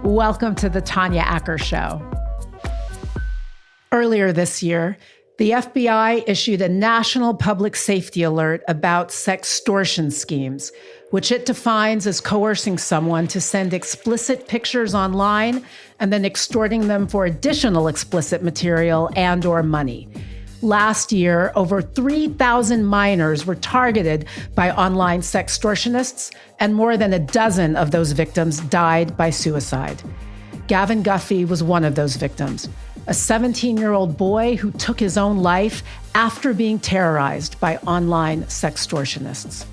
Welcome to the Tanya Acker Show. Earlier this year, the FBI issued a national public safety alert about sextortion schemes, which it defines as coercing someone to send explicit pictures online and then extorting them for additional explicit material and/or money. Last year, over 3,000 minors were targeted by online sextortionists, and more than a dozen of those victims died by suicide. Gavin Guffey was one of those victims, a 17-year-old boy who took his own life after being terrorized by online sextortionists.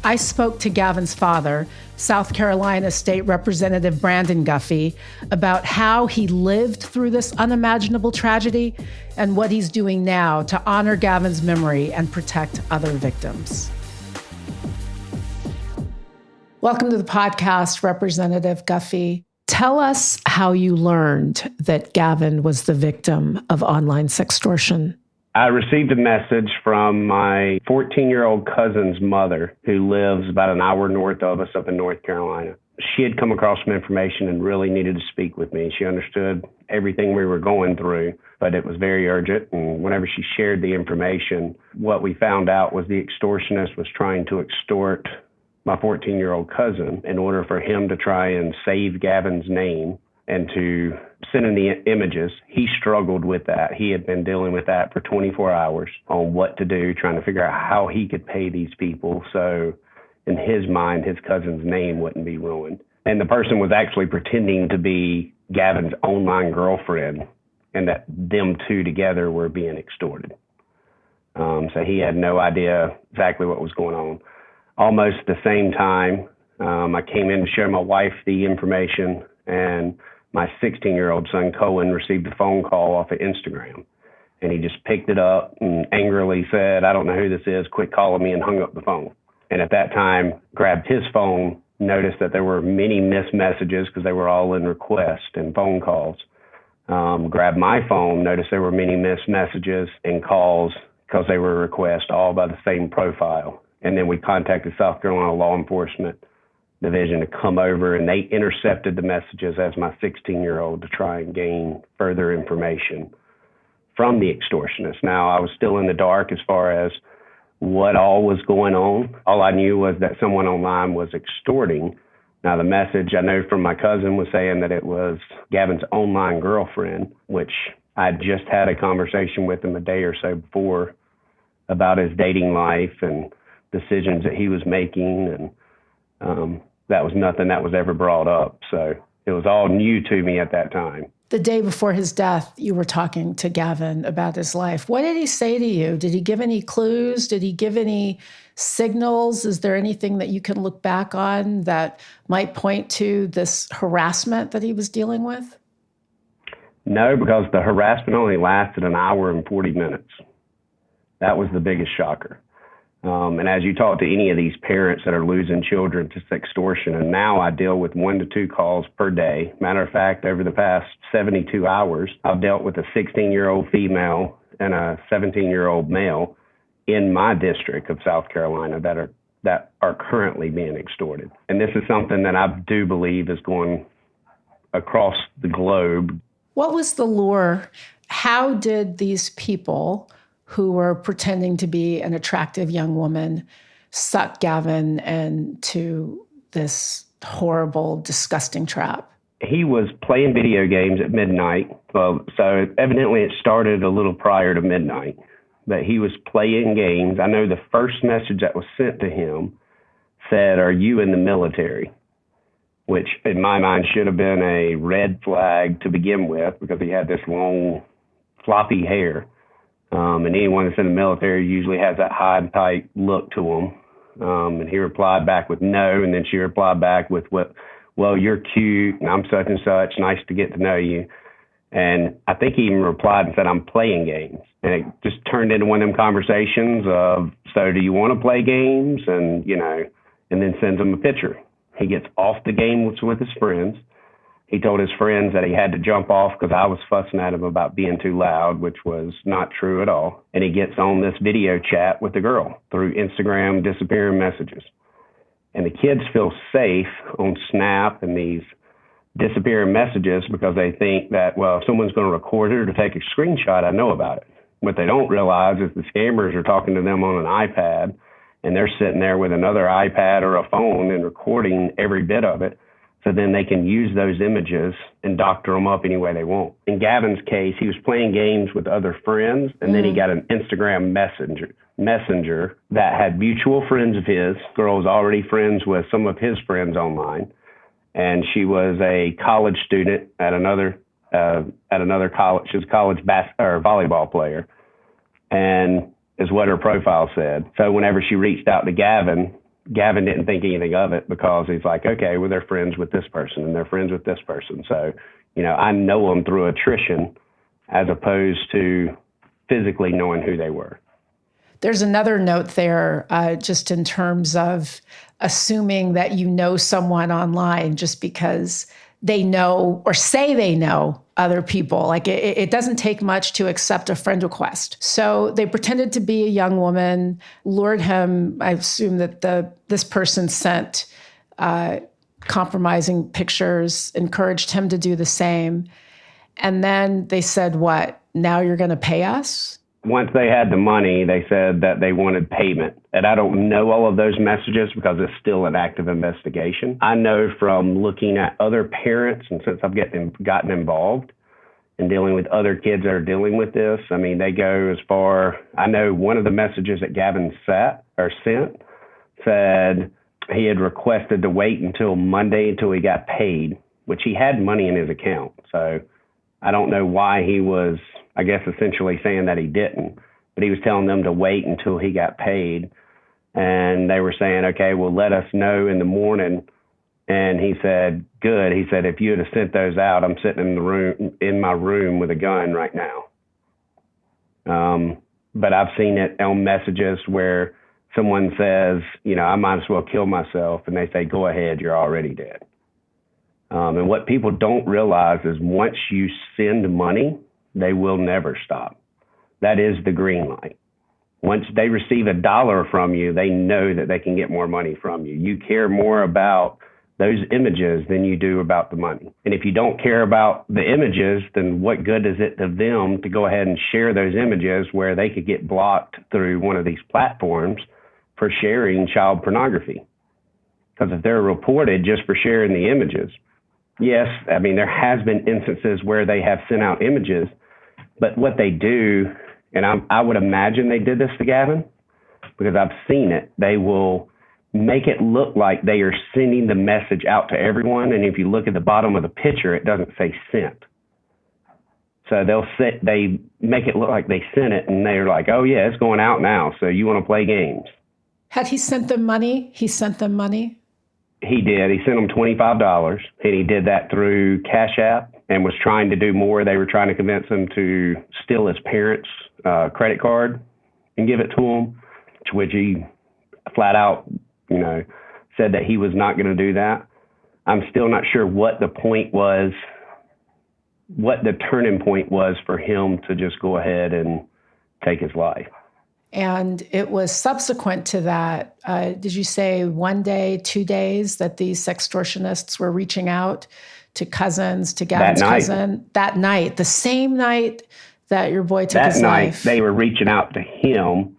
I spoke to Gavin's father, South Carolina State Representative Brandon Guffey, about how he lived through this unimaginable tragedy and what he's doing now to honor Gavin's memory and protect other victims. Welcome to the podcast, Representative Guffey. Tell us how you learned that Gavin was the victim of online sextortion. I received a message from my 14-year-old cousin's mother, who lives about an hour north of us up in North Carolina. She had come across some information and really needed to speak with me. She understood everything we were going through, but it was very urgent. And whenever she shared the information, what we found out was the extortionist was trying to extort my 14-year-old cousin in order for him to try and save Gavin's name and to send in the images. He struggled with that. He had been dealing with that for 24 hours on what to do, trying to figure out how he could pay these people so in his mind, his cousin's name wouldn't be ruined. And the person was actually pretending to be Gavin's online girlfriend and that them two together were being extorted. So he had no idea exactly what was going on. Almost at the same time, I came in to share my wife the information, and my 16-year-old son, Cohen, received a phone call off of Instagram. And he just picked it up and angrily said, "I don't know who this is, quit calling me," and hung up the phone. And at that time, grabbed his phone, noticed that there were many missed messages because they were all in request and phone calls. Grabbed my phone, noticed there were many missed messages and calls because they were requests, all by the same profile. And then we contacted South Carolina Law Enforcement Division to come over, and they intercepted the messages as my 16-year-old to try and gain further information from the extortionist. Now, I was still in the dark as far as what all was going on. All I knew was that someone online was extorting. Now, the message I know from my cousin was saying that it was Gavin's online girlfriend, which I just had a conversation with him a day or so before about his dating life and decisions that he was making, and that was nothing that was ever brought up. So it was all new to me at that time. The day before his death, you were talking to Gavin about his life. What did he say to you? Did he give any clues? Did he give any signals? Is there anything that you can look back on that might point to this harassment that he was dealing with? No, because the harassment only lasted an hour and 40 minutes. That was the biggest shocker. And as you talk to any of these parents that are losing children to sextortion, and now I deal with 1 to 2 calls per day. Matter of fact, over the past 72 hours, I've dealt with a 16-year-old female and a 17-year-old male in my district of South Carolina that are currently being extorted. And this is something that I do believe is going across the globe. What was the lure? How did these people who were pretending to be an attractive young woman suck Gavin into this horrible, disgusting trap? He was playing video games at midnight. So evidently it started a little prior to midnight, but he was playing games. I know the first message that was sent to him said, "Are you in the military?" Which in my mind should have been a red flag to begin with, because he had this long, floppy hair. And anyone that's in the military usually has that high and tight look to them. And he replied back with no, and then she replied back with, "Well, you're cute, and I'm such and such, nice to get to know you." And I think he even replied and said, "I'm playing games." And it just turned into one of them conversations of, "So do you want to play games?" And, and then sends him a picture. He gets off the game with his friends. He told his friends that he had to jump off because I was fussing at him about being too loud, which was not true at all. And he gets on this video chat with the girl through Instagram disappearing messages. And the kids feel safe on Snap and these disappearing messages because they think that, well, if someone's going to record it or take a screenshot, I know about it. What they don't realize is the scammers are talking to them on an iPad, and they're sitting there with another iPad or a phone and recording every bit of it. So then they can use those images and doctor them up any way they want. In Gavin's case, he was playing games with other friends, and then he got an Instagram messenger that had mutual friends of his. Girl was already friends with some of his friends online, and she was a college student at another college. She was a college volleyball player, and is what her profile said. So whenever she reached out to Gavin didn't think anything of it because he's like, okay, well, they're friends with this person and they're friends with this person. So, I know them through attrition as opposed to physically knowing who they were. There's another note there, just in terms of assuming that you know someone online just because they know or say they know other people. Like it doesn't take much to accept a friend request. So they pretended to be a young woman, lured him. I assume that this person sent compromising pictures, encouraged him to do the same. And then they said, what? Now you're going to pay us? Once they had the money, they said that they wanted payment. And I don't know all of those messages because it's still an active investigation. I know from looking at other parents, and since I've gotten involved in dealing with other kids that are dealing with this, I mean, they go as far. I know one of the messages that Gavin sent said he had requested to wait until Monday until he got paid, which he had money in his account. So I don't know why he was, I guess, essentially saying that he didn't, but he was telling them to wait until he got paid. And they were saying, okay, well, let us know in the morning. And he said, good. He said, if you had sent those out, I'm sitting in my room with a gun right now. But I've seen it on messages where someone says, I might as well kill myself. And they say, go ahead, you're already dead. And what people don't realize is once you send money, they will never stop. That is the green light. Once they receive $1 from you, they know that they can get more money from you. You care more about those images than you do about the money. And if you don't care about the images, then what good is it to them to go ahead and share those images where they could get blocked through one of these platforms for sharing child pornography? Because if they're reported just for sharing the images, yes, I mean, there has been instances where they have sent out images, but what they do, and I would imagine they did this to Gavin because I've seen it, they will make it look like they are sending the message out to everyone. And if you look at the bottom of the picture, it doesn't say sent. So they make it look like they sent it and they're like, oh yeah, it's going out now. So you want to play games. Had he sent them money? He sent them money? He did. He sent them $25, and he did that through Cash App and was trying to do more. They were trying to convince him to steal his parents' credit card and give it to him, which he flat out, said that he was not going to do that. I'm still not sure what the point was, what the turning point was for him to just go ahead and take his life. And it was subsequent to that, did you say 1 day, 2 days, that these sextortionists were reaching out to cousins, to Gavin's cousin? That night, the same night that your boy took his life. That night, they were reaching out to him.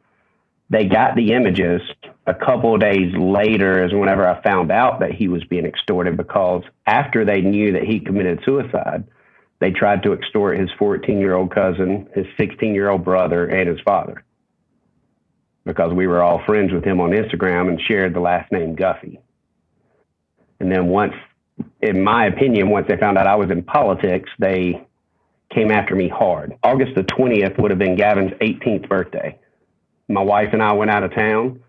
They got the images. A couple of days later is whenever I found out that he was being extorted, because after they knew that he committed suicide, they tried to extort his 14-year-old cousin, his 16-year-old brother, and his father, because we were all friends with him on Instagram and shared the last name Guffey. And then once, in my opinion, once they found out I was in politics, they came after me hard. August the 20th would have been Gavin's 18th birthday. My wife and I went out of town,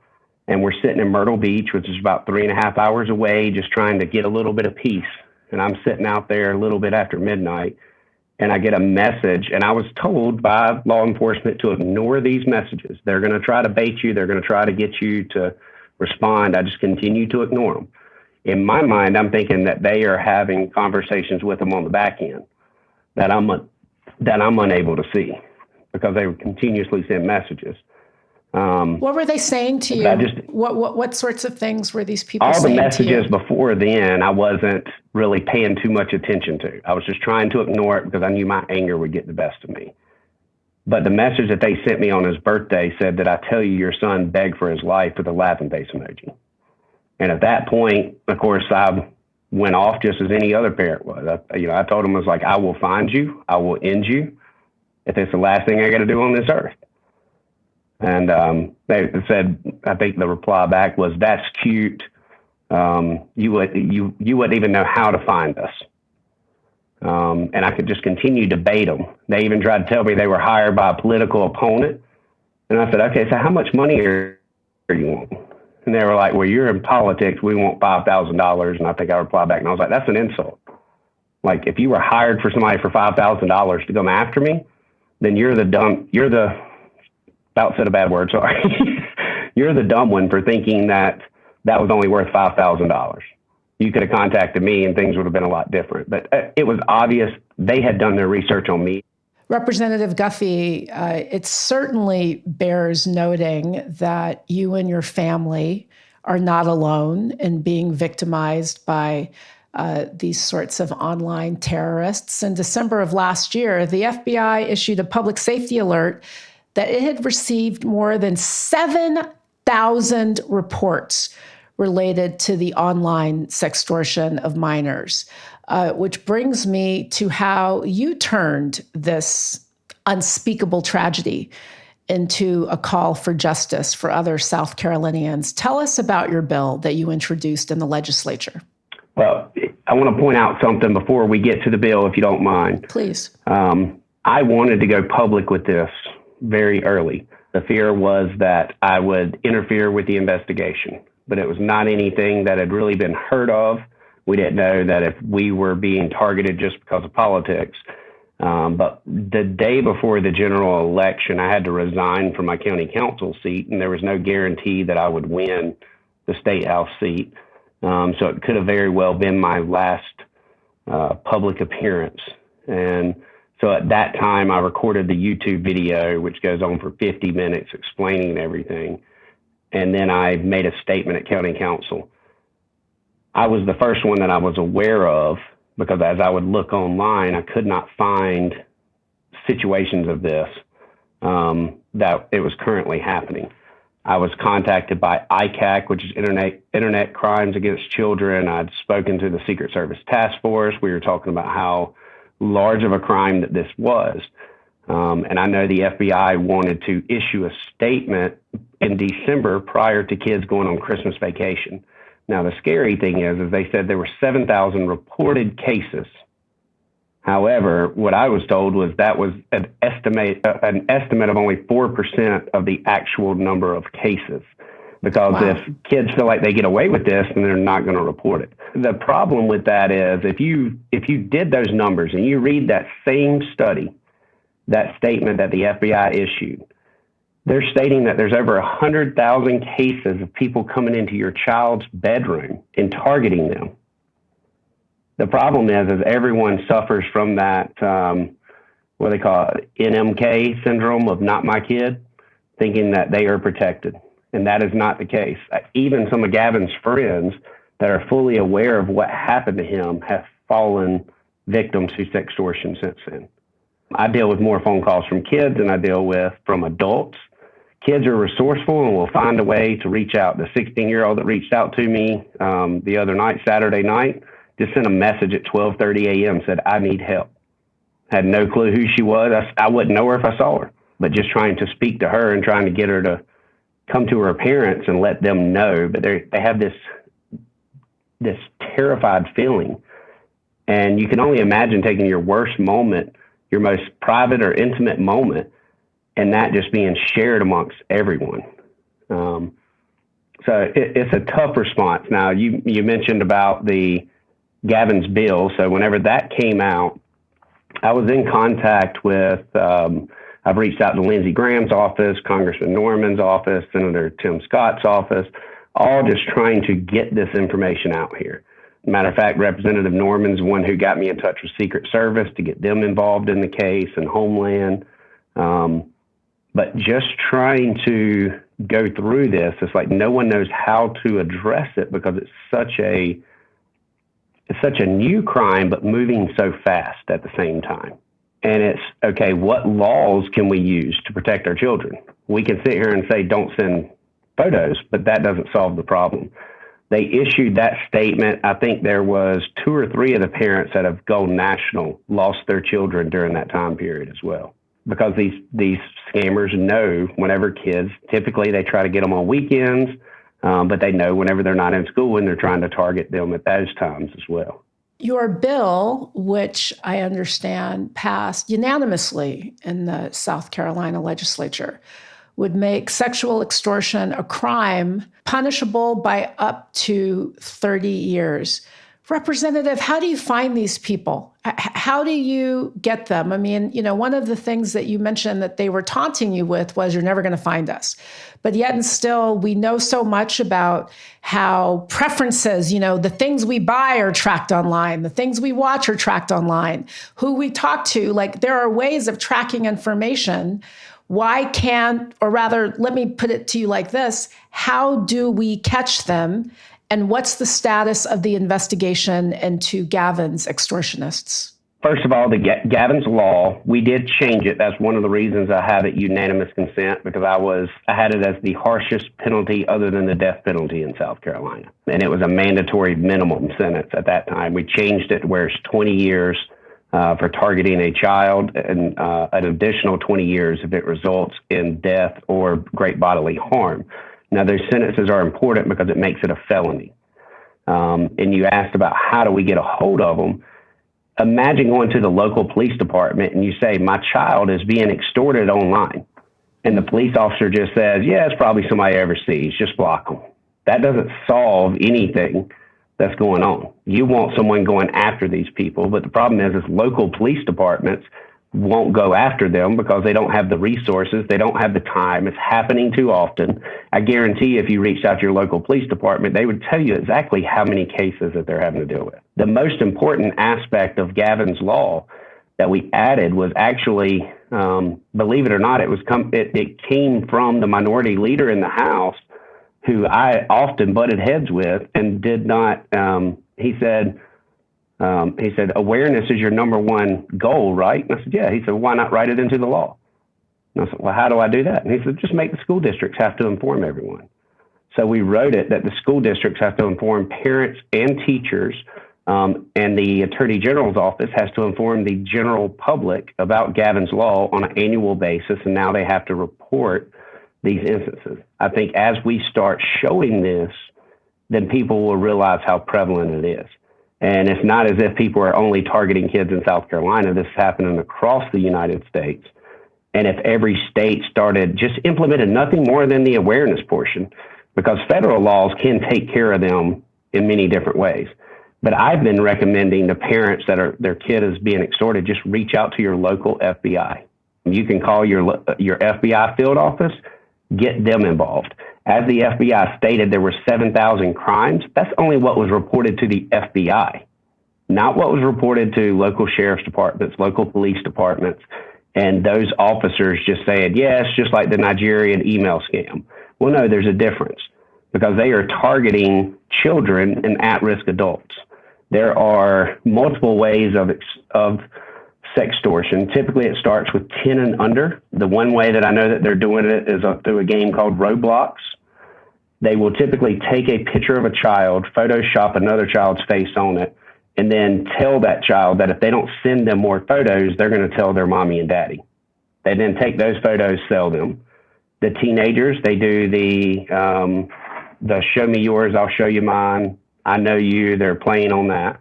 and we're sitting in Myrtle Beach, which is about 3.5 hours away, just trying to get a little bit of peace. And I'm sitting out there a little bit after midnight, and I get a message, and I was told by law enforcement to ignore these messages. They're going to try to bait you. They're going to try to get you to respond. I just continue to ignore them. In my mind, I'm thinking that they are having conversations with them on the back end that I'm unable to see, because they would continuously send messages. What were they saying to you? What sorts of things were these people saying to you? All the messages before then, I wasn't really paying too much attention to. I was just trying to ignore it because I knew my anger would get the best of me. But the message that they sent me on his birthday said that I tell you your son begged for his life with a laughing face emoji. And at that point, of course, I went off just as any other parent was. I told him, I was like, I will find you. I will end you if it's the last thing I got to do on this earth. And they said, I think the reply back was, that's cute. You wouldn't even know how to find us. And I could just continue to bait them. They even tried to tell me they were hired by a political opponent. And I said, okay, so how much money are you wanting? And they were like, well, you're in politics. We want $5,000. And I think I replied back and I was like, that's an insult. Like, if you were hired for somebody for $5,000 to come after me, then you're the about said a bad word, sorry. You're the dumb one for thinking that was only worth $5,000. You could have contacted me and things would have been a lot different. But it was obvious they had done their research on me. Representative Guffey, it certainly bears noting that you and your family are not alone in being victimized by these sorts of online terrorists. In December of last year, the FBI issued a public safety alert that it had received more than 7,000 reports related to the online sextortion of minors, which brings me to how you turned this unspeakable tragedy into a call for justice for other South Carolinians. Tell us about your bill that you introduced in the legislature. Well, I want to point out something before we get to the bill, if you don't mind. Please. I wanted to go public with this very early. The fear was that I would interfere with the investigation, but it was not anything that had really been heard of. We didn't know that if we were being targeted just because of politics. But the day before the general election, I had to resign from my county council seat, and there was no guarantee that I would win the state house seat. So it could have very well been my last public appearance. And so at that time, I recorded the YouTube video, which goes on for 50 minutes explaining everything. And then I made a statement at county council. I was the first one that I was aware of, because as I would look online, I could not find situations of this, that it was currently happening. I was contacted by ICAC, which is Internet Crimes Against Children. I'd spoken to the Secret Service Task Force. We were talking about how large of a crime that this was. And I know the FBI wanted to issue a statement in December prior to kids going on Christmas vacation. Now, the scary thing is they said there were 7,000 reported cases. However, what I was told was that was an estimate of only 4% of the actual number of cases. Because if kids feel like they get away with this, then they're not going to report it. The problem with that is if you did those numbers and you read that same study, that statement that the FBI issued, they're stating that there's over 100,000 cases of people coming into your child's bedroom and targeting them. The problem is everyone suffers from that, what they call it, NMK syndrome of not my kid, thinking that they are protected. And that is not the case. Even some of Gavin's friends that are fully aware of what happened to him have fallen victim to sextortion since then. I deal with more phone calls from kids than I deal with from adults. Kids are resourceful and will find a way to reach out. The 16-year-old that reached out to me the other night, Saturday night, just sent a message at 12:30 a.m., said, I need help. Had no clue who she was. I wouldn't know her if I saw her, but just trying to speak to her and trying to get her to come to her parents and let them know. But they have this terrified feeling. And you can only imagine taking your worst moment, your most private or intimate moment, and that just being shared amongst everyone. So it's a tough response. Now, you mentioned about Gavin's bill. So whenever that came out, I was in contact with, I've reached out to Lindsey Graham's office, Congressman Norman's office, Senator Tim Scott's office, all just trying to get this information out here. Matter of fact, Representative Norman's the one who got me in touch with Secret Service to get them involved in the case and Homeland. But But just trying to go through this, it's like no one knows how to address it because it's such a new crime, but moving so fast at the same time. And it's, okay, what laws can we use to protect our children? We can sit here and say, don't send photos, but that doesn't solve the problem. They issued that statement. I think there was 2 or 3 of the parents that have gone national lost their children during that time period as well. Because these scammers know whenever kids, typically they try to get them on weekends, but they know whenever they're not in school and they're trying to target them at those times as well. Your bill, which I understand passed unanimously in the South Carolina legislature, would make sexual extortion a crime punishable by up to 30 years. Representative, how do you find these people? How do you get them? I mean, one of the things that you mentioned that they were taunting you with was you're never going to find us. But yet and still, we know so much about how preferences, the things we buy are tracked online, the things we watch are tracked online, who we talk to, like there are ways of tracking information. Why can't, or rather, let me put it to you like this, how do we catch them? And what's the status of the investigation into Gavin's extortionists? First of all, the Gavin's law, we did change it. That's one of the reasons I have it unanimous consent, because I had it as the harshest penalty other than the death penalty in South Carolina. And it was a mandatory minimum sentence at that time. We changed it to where it's 20 years for targeting a child and an additional 20 years if it results in death or great bodily harm. Now, those sentences are important because it makes it a felony. And you asked about how do we get a hold of them. Imagine going to the local police department and you say, my child is being extorted online. And the police officer just says, yeah, it's probably somebody overseas. Just block them. That doesn't solve anything that's going on. You want someone going after these people. But the problem is local police departments won't go after them because they don't have the resources. They don't have the time. It's happening too often. I guarantee if you reached out to your local police department, they would tell you exactly how many cases that they're having to deal with. The most important aspect of Gavin's law that we added was actually, believe it or not, it came from the minority leader in the House who I often butted heads with and did not, he said, awareness is your number one goal, right? And I said, yeah. He said, why not write it into the law? And I said, well, how do I do that? And he said, just make the school districts have to inform everyone. So we wrote it that the school districts have to inform parents and teachers, and the Attorney General's office has to inform the general public about Gavin's law on an annual basis, and now they have to report these instances. I think as we start showing this, then people will realize how prevalent it is. And it's not as if people are only targeting kids in South Carolina. This is happening across the United States. And if every state just implemented nothing more than the awareness portion, because federal laws can take care of them in many different ways. But I've been recommending to parents that their kid is being extorted, just reach out to your local FBI. You can call your FBI field office, get them involved. As the FBI stated, there were 7,000 crimes. That's only what was reported to the FBI, not what was reported to local sheriff's departments, local police departments, and those officers just saying, yeah, it's just like the Nigerian email scam. Well, no, there's a difference because they are targeting children and at-risk adults. There are multiple ways of sextortion. Typically, it starts with 10 and under. The one way that I know that they're doing it is through a game called Roblox. They will typically take a picture of a child, Photoshop another child's face on it, and then tell that child that if they don't send them more photos, they're going to tell their mommy and daddy. They then take those photos, sell them. The teenagers, they do the show me yours, I'll show you mine, I know you, they're playing on that.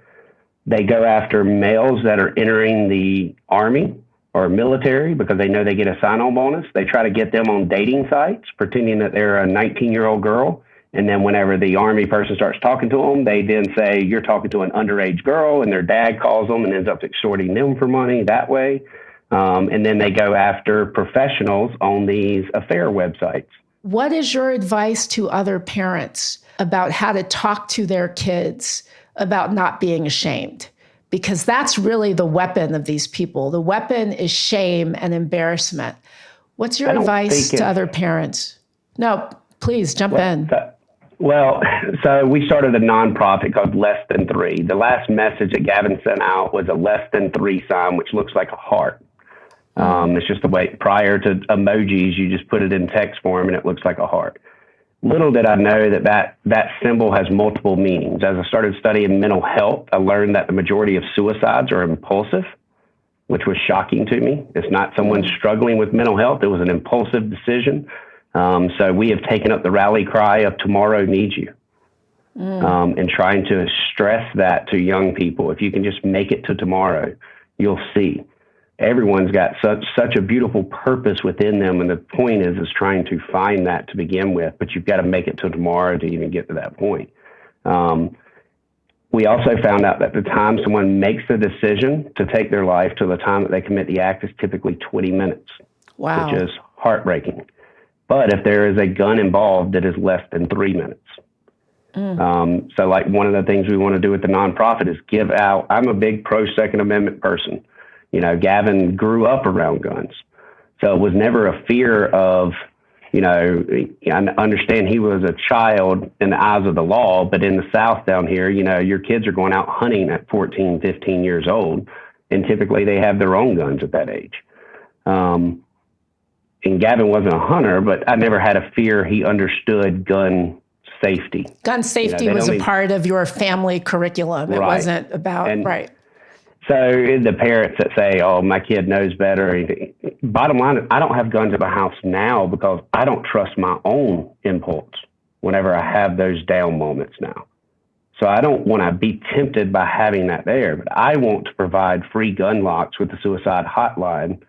They go after males that are entering the Army or military because they know they get a sign-on bonus. They try to get them on dating sites, pretending that they're a 19-year-old girl. And then whenever the Army person starts talking to them, they then say, you're talking to an underage girl, and their dad calls them and ends up extorting them for money that way. And then they go after professionals on these affair websites. What is your advice to other parents about how to talk to their kids about not being ashamed? Because that's really the weapon of these people. The weapon is shame and embarrassment. What's your advice to other parents? No, please jump in. So we started a nonprofit called Less Than Three. The last message that Gavin sent out was a less than three sign, which looks like a heart. It's just the way, prior to emojis, you just put it in text form and it looks like a heart. Little did I know that symbol has multiple meanings. As I started studying mental health, I learned that the majority of suicides are impulsive, which was shocking to me. It's not someone struggling with mental health. It was an impulsive decision. So we have taken up the rally cry of tomorrow needs you, and trying to stress that to young people. If you can just make it to tomorrow, you'll see. Everyone's got such a beautiful purpose within them, and the point is trying to find that to begin with, but you've got to make it to tomorrow to even get to that point. We also found out that the time someone makes the decision to take their life to the time that they commit the act is typically 20 minutes, wow, which is heartbreaking. But if there is a gun involved, it is less than 3 minutes. So like one of the things we want to do with the nonprofit is give out. I'm a big pro Second Amendment person. You know, Gavin grew up around guns. So it was never a fear of, you know, I understand he was a child in the eyes of the law, but in the South down here, you know, your kids are going out hunting at 14, 15 years old, and typically they have their own guns at that age. And Gavin wasn't a hunter, but I never had a fear. He understood gun safety. Gun safety was a part of your family curriculum. It wasn't about, right. So the parents that say, oh, my kid knows better. Bottom line is I don't have guns at my house now because I don't trust my own impulse whenever I have those down moments now. So I don't want to be tempted by having that there, but I want to provide free gun locks with the suicide hotline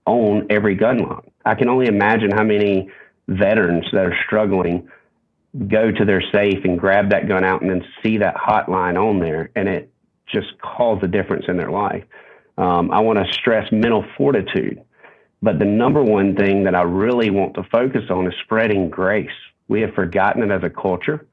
on every gun lock. I can only imagine how many veterans that are struggling go to their safe and grab that gun out and then see that hotline on there, and it just calls a difference in their life. I want to stress mental fortitude, but the number one thing that I really want to focus on is spreading grace. We have forgotten it as a culture.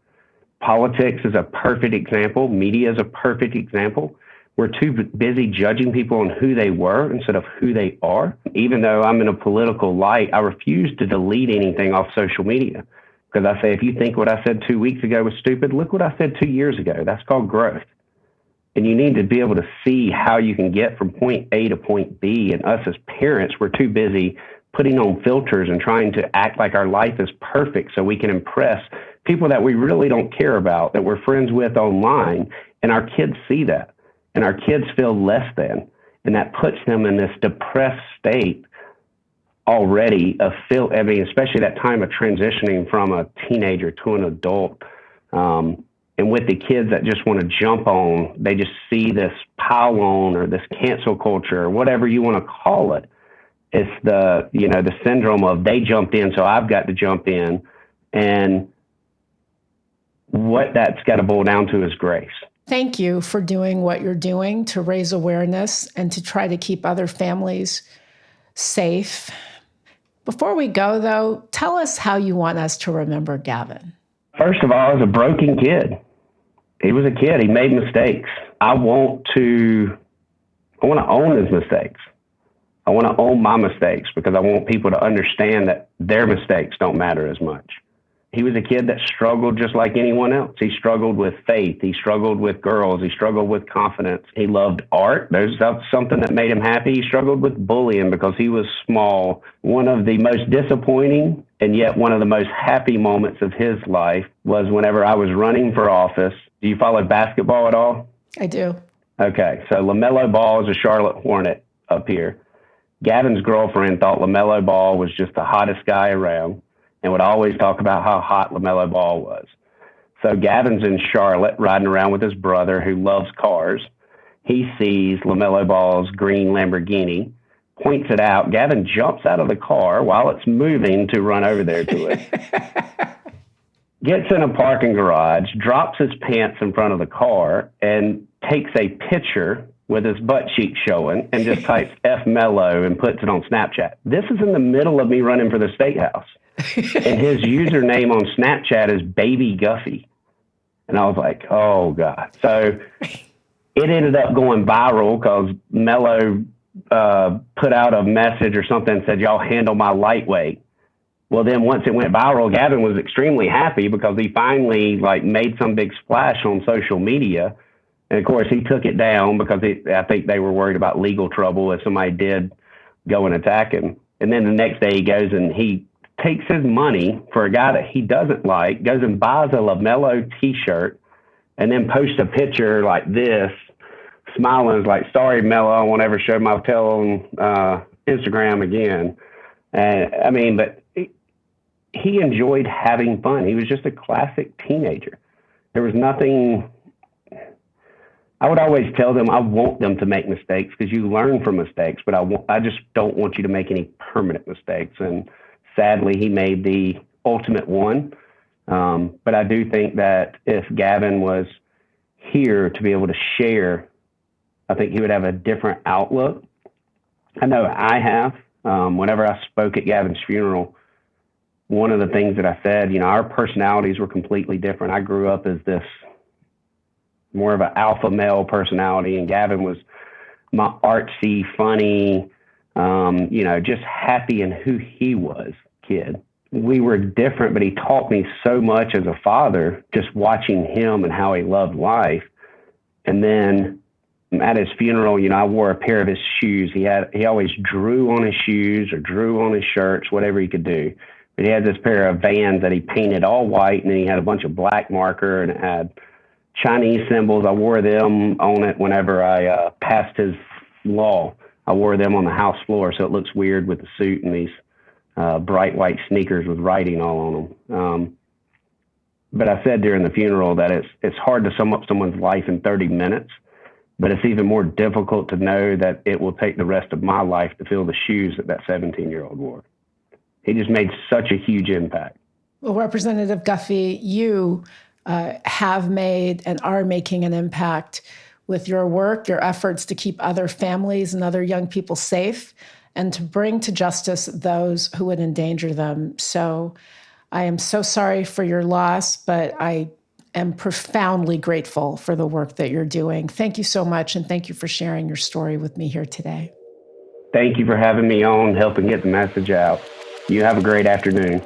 Politics is a perfect example. Media is a perfect example. We're too busy judging people on who they were instead of who they are. Even though I'm in a political light, I refuse to delete anything off social media because I say, if you think what I said 2 weeks ago was stupid, look what I said 2 years ago. That's called growth. And you need to be able to see how you can get from point A to point B. And us as parents, we're too busy putting on filters and trying to act like our life is perfect so we can impress people that we really don't care about, that we're friends with online. And our kids see that. And our kids feel less than. And that puts them in this depressed state already especially that time of transitioning from a teenager to an adult. And with the kids that just want to jump on, they just see this pile on or this cancel culture or whatever you want to call it. It's the syndrome of they jumped in, so I've got to jump in. And what that's got to boil down to is grace. Thank you for doing what you're doing to raise awareness and to try to keep other families safe. Before we go, though, tell us how you want us to remember Gavin. First of all, as a broken kid. He was a kid. He made mistakes. I want to own his mistakes. I want to own my mistakes because I want people to understand that their mistakes don't matter as much. He was a kid that struggled just like anyone else. He struggled with faith. He struggled with girls. He struggled with confidence. He loved art. That's something that made him happy. He struggled with bullying because he was small. One of the most disappointing and yet one of the most happy moments of his life was whenever I was running for office. Do you follow basketball at all? I do. Okay. So LaMelo Ball is a Charlotte Hornet up here. Gavin's girlfriend thought LaMelo Ball was just the hottest guy around and would always talk about how hot LaMelo Ball was. So Gavin's in Charlotte riding around with his brother who loves cars. He sees LaMelo Ball's green Lamborghini, points it out. Gavin jumps out of the car while it's moving to run over there to it. Gets in a parking garage, drops his pants in front of the car, and takes a picture with his butt cheek showing and just types F Mello and puts it on Snapchat. This is in the middle of me running for the state house. And his username on Snapchat is Baby Guffey. And I was like, oh, God. So it ended up going viral because Mello put out a message or something and said, y'all handle my lightweight. Well, then once it went viral, Gavin was extremely happy because he finally made some big splash on social media. And of course, he took it down because I think they were worried about legal trouble if somebody did go and attack him. And then the next day he goes and he takes his money for a guy that he doesn't like, goes and buys a LaMelo t-shirt, and then posts a picture like this, smiling, like, sorry, Melo, I won't ever show my tail on Instagram again. But he enjoyed having fun. He was just a classic teenager. There was nothing. I would always tell them I want them to make mistakes because you learn from mistakes, but I just don't want you to make any permanent mistakes. And sadly, he made the ultimate one. But I do think that if Gavin was here to be able to share, I think he would have a different outlook. I know I have. Whenever I spoke at Gavin's funeral, one of the things that I said, our personalities were completely different. I grew up as this more of an alpha male personality, and Gavin was my artsy, funny, just happy in who he was kid. We were different, but he taught me so much as a father, just watching him and how he loved life. And then at his funeral, I wore a pair of his shoes. He always drew on his shoes or drew on his shirts, whatever he could do. But he had this pair of Vans that he painted all white, and then he had a bunch of black marker, and it had Chinese symbols. I wore them on it whenever I passed his law. I wore them on the house floor, so it looks weird with the suit and these bright white sneakers with writing all on them. But I said during the funeral that it's hard to sum up someone's life in 30 minutes, but it's even more difficult to know that it will take the rest of my life to fill the shoes that 17-year-old wore. He just made such a huge impact. Well, Representative Guffey, you have made and are making an impact with your work, your efforts to keep other families and other young people safe and to bring to justice those who would endanger them. So I am so sorry for your loss, but I am profoundly grateful for the work that you're doing. Thank you so much, and thank you for sharing your story with me here today. Thank you for having me on, helping get the message out. You have a great afternoon.